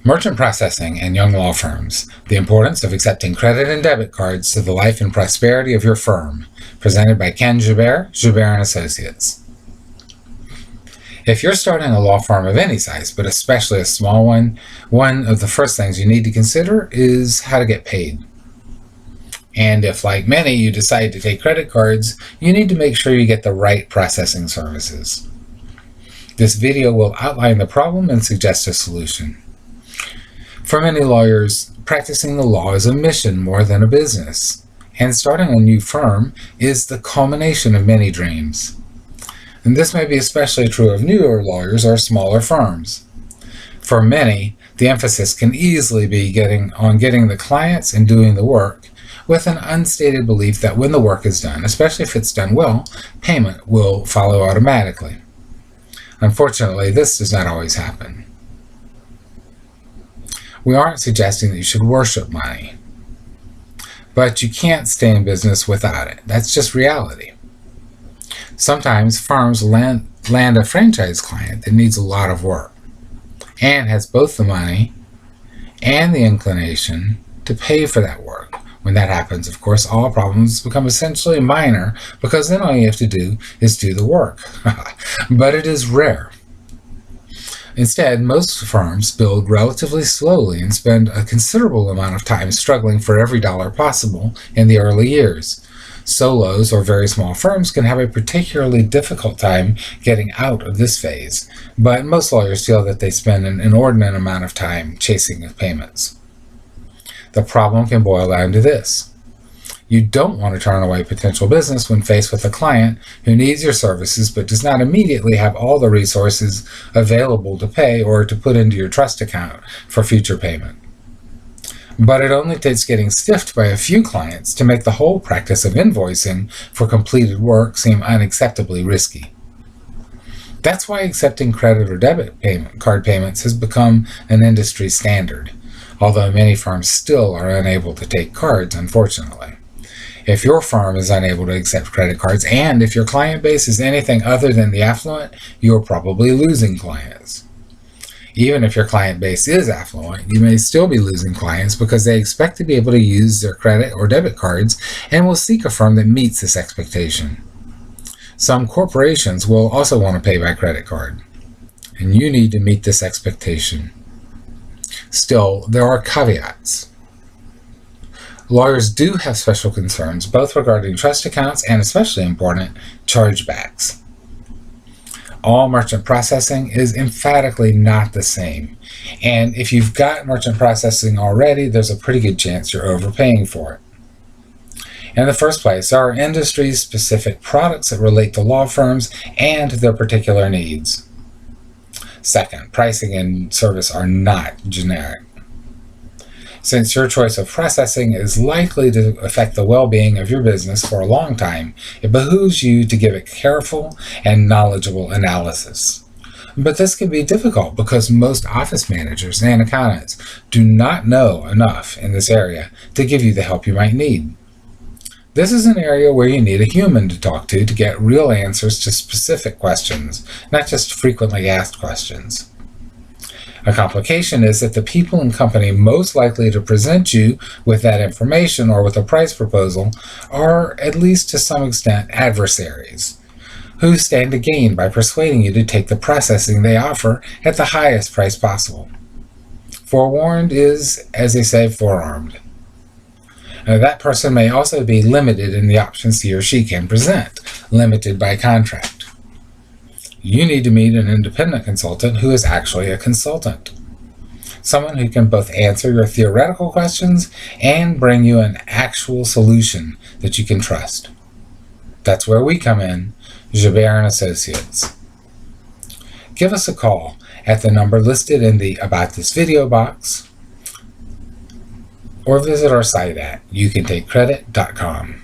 Merchant processing and young law firms, the importance of accepting credit and debit cards to the life and prosperity of your firm, presented by Ken Gibert&Associates. If you're starting a law firm of any size, but especially a small one of the first things you need to consider is how to get paid. And if, like many, you decide to take credit cards, you need to make sure you get the right processing services. This video will outline the problem and suggest a solution. For many lawyers, practicing the law is a mission more than a business, and starting a new firm is the culmination of many dreams. And this may be especially true of newer lawyers or smaller firms. For many, the emphasis can easily be on getting the clients and doing the work, with an unstated belief that when the work is done, especially if it's done well, payment will follow automatically. Unfortunately, this does not always happen. We aren't suggesting that you should worship money, but you can't stay in business without it. That's just reality. Sometimes firms land a franchise client that needs a lot of work and has both the money and the inclination to pay for that work. When that happens, of course, all problems become essentially minor because then all you have to do is do the work. But it is rare. Instead, most firms build relatively slowly and spend a considerable amount of time struggling for every dollar possible in the early years. Solos or very small firms can have a particularly difficult time getting out of this phase, but most lawyers feel that they spend an inordinate amount of time chasing payments. The problem can boil down to this. You don't want to turn away potential business when faced with a client who needs your services but does not immediately have all the resources available to pay or to put into your trust account for future payment. But it only takes getting stiffed by a few clients to make the whole practice of invoicing for completed work seem unacceptably risky. That's why accepting credit or debit card payments has become an industry standard, although many firms still are unable to take cards, unfortunately. If your firm is unable to accept credit cards, and if your client base is anything other than the affluent, you're probably losing clients. Even if your client base is affluent, you may still be losing clients because they expect to be able to use their credit or debit cards and will seek a firm that meets this expectation. Some corporations will also want to pay by credit card, and you need to meet this expectation. Still, there are caveats. Lawyers do have special concerns, both regarding trust accounts and, especially important, chargebacks. All merchant processing is emphatically not the same, and if you've got merchant processing already, there's a pretty good chance you're overpaying for it. In the first place, there are industry-specific products that relate to law firms and their particular needs. Second, pricing and service are not generic. Since your choice of processing is likely to affect the well-being of your business for a long time, it behooves you to give it careful and knowledgeable analysis. But this can be difficult because most office managers and accountants do not know enough in this area to give you the help you might need. This is an area where you need a human to talk to get real answers to specific questions, not just frequently asked questions. A complication is that the people and company most likely to present you with that information or with a price proposal are, at least to some extent, adversaries, who stand to gain by persuading you to take the processing they offer at the highest price possible. Forewarned is, as they say, forearmed. That person may also be limited in the options he or she can present, limited by contract. You need to meet an independent consultant who is actually a consultant. Someone who can both answer your theoretical questions and bring you an actual solution that you can trust. That's where we come in, Gibert&Associates. Give us a call at the number listed in the About This Video box, or visit our site at youcantakecredit.com.